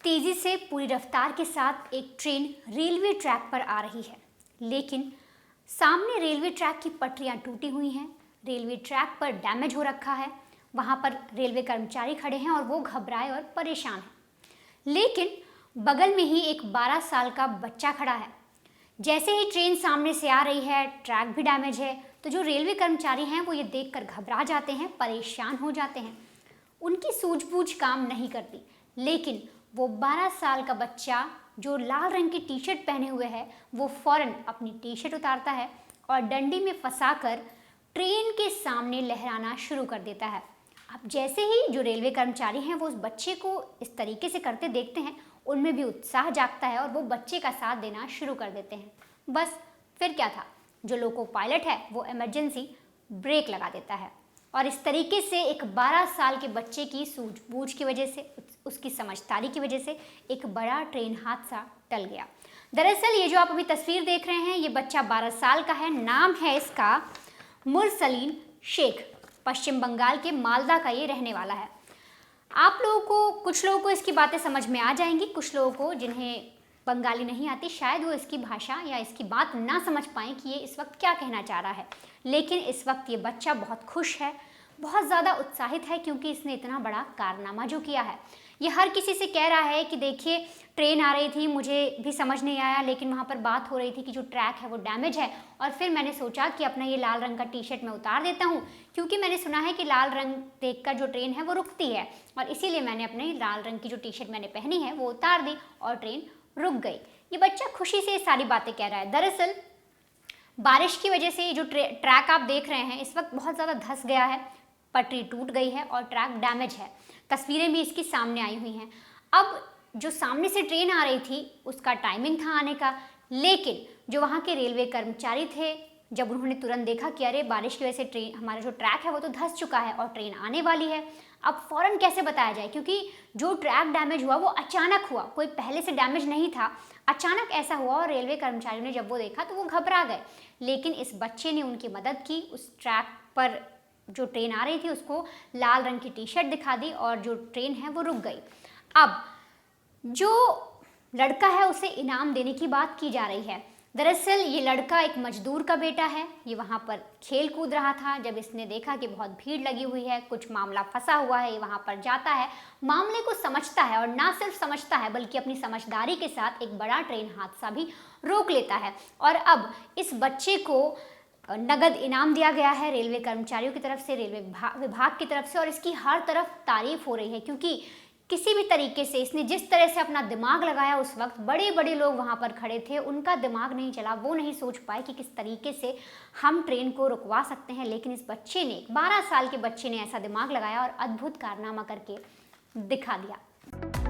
तेजी से पूरी रफ्तार के साथ एक ट्रेन रेलवे ट्रैक पर आ रही है, लेकिन सामने रेलवे ट्रैक की पटरियां टूटी हुई हैं। रेलवे ट्रैक पर डैमेज हो रखा है। वहां पर रेलवे कर्मचारी खड़े हैं और वो घबराए और परेशान हैं। लेकिन बगल में ही एक 12 साल का बच्चा खड़ा है। जैसे ही ट्रेन सामने से आ रही है, ट्रैक भी डैमेज है, तो जो रेलवे कर्मचारी हैं वो ये देखकर घबरा जाते हैं, परेशान हो जाते हैं। उनकी सूझबूझ काम नहीं करती, लेकिन वो 12 साल का बच्चा जो लाल रंग की टी शर्ट पहने हुए है, वो फौरन अपनी टी शर्ट उतारता है और डंडी में फंसाकर ट्रेन के सामने लहराना शुरू कर देता है। अब जैसे ही जो रेलवे कर्मचारी हैं वो उस बच्चे को इस तरीके से करते देखते हैं, उनमें भी उत्साह जागता है और वो बच्चे का साथ देना शुरू कर देते हैं। बस फिर क्या था, जो लोको पायलट है वो इमरजेंसी ब्रेक लगा देता है और इस तरीके से एक 12 साल के बच्चे की सूझबूझ की वजह से, उसकी समझदारी की वजह से एक बड़ा ट्रेन हादसा टल गया। दरअसल ये जो आप अभी तस्वीर देख रहे हैं, ये बच्चा 12 साल का है। नाम है इसका मुरसलीन शेख। पश्चिम बंगाल के मालदा का ये रहने वाला है। आप लोगों को, कुछ लोगों को इसकी बातें समझ में आ जाएंगी, कुछ लोगों को जिन्हें बंगाली नहीं आती, शायद वो इसकी भाषा या इसकी बात ना समझ पाएँ कि ये इस वक्त क्या कहना चाह रहा है। लेकिन इस वक्त ये बच्चा बहुत खुश है, बहुत ज़्यादा उत्साहित है, क्योंकि इसने इतना बड़ा कारनामा जो किया है। ये हर किसी से कह रहा है कि देखिए ट्रेन आ रही थी, मुझे भी समझ नहीं आया, लेकिन वहाँ पर बात हो रही थी कि जो ट्रैक है वो डैमेज है, और फिर मैंने सोचा कि अपना ये लाल रंग का टी शर्ट मैं उतार देता हूँ, क्योंकि मैंने सुना है कि लाल रंग देखकर जो ट्रेन है वो रुकती है, और इसीलिए मैंने अपने लाल रंग की जो टी शर्ट मैंने पहनी है वो उतार दी और ट्रेन रुक गई। ये बच्चा खुशी से ये सारी बातें कह रहा है। दरअसल बारिश की वजह से जो ट्रैक आप देख रहे हैं इस वक्त बहुत ज़्यादा धंस गया है, पटरी टूट गई है और ट्रैक डैमेज है। तस्वीरें भी इसकी सामने आई हुई हैं। अब जो सामने से ट्रेन आ रही थी उसका टाइमिंग था आने का, लेकिन जो वहाँ के रेलवे कर्मचारी थे, जब उन्होंने तुरंत देखा कि अरे बारिश की वजह से ट्रेन, हमारा जो ट्रैक है वो तो धंस चुका है और ट्रेन आने वाली है, अब फ़ौरन कैसे बताया जाए, क्योंकि जो ट्रैक डैमेज हुआ वो अचानक हुआ, कोई पहले से डैमेज नहीं था, अचानक ऐसा हुआ और रेलवे कर्मचारियों ने जब वो देखा तो वो घबरा गए। लेकिन इस बच्चे ने उनकी मदद की, उस ट्रैक पर जो ट्रेन आ रही थी उसको लाल रंग की टी शर्ट दिखा दी और जो ट्रेन है वो रुक गई। अब जो लड़का है उसे इनाम देने की बात की जा रही है। दरअसल ये लड़का एक मजदूर का बेटा है। ये वहाँ पर खेल कूद रहा था, जब इसने देखा कि बहुत भीड़ लगी हुई है, कुछ मामला फंसा हुआ है, ये वहाँ पर जाता है, मामले को समझता है और ना सिर्फ समझता है बल्कि अपनी समझदारी के साथ एक बड़ा ट्रेन हादसा भी रोक लेता है। और अब इस बच्चे को नगद इनाम दिया गया है रेलवे कर्मचारियों की तरफ से, रेलवे विभाग की तरफ से, और इसकी हर तरफ तारीफ हो रही है, क्योंकि किसी भी तरीके से इसने जिस तरह से अपना दिमाग लगाया, उस वक्त बड़े बड़े लोग वहाँ पर खड़े थे, उनका दिमाग नहीं चला, वो नहीं सोच पाए कि किस तरीके से हम ट्रेन को रुकवा सकते हैं। लेकिन इस बच्चे ने, 12 साल के बच्चे ने ऐसा दिमाग लगाया और अद्भुत कारनामा करके दिखा दिया।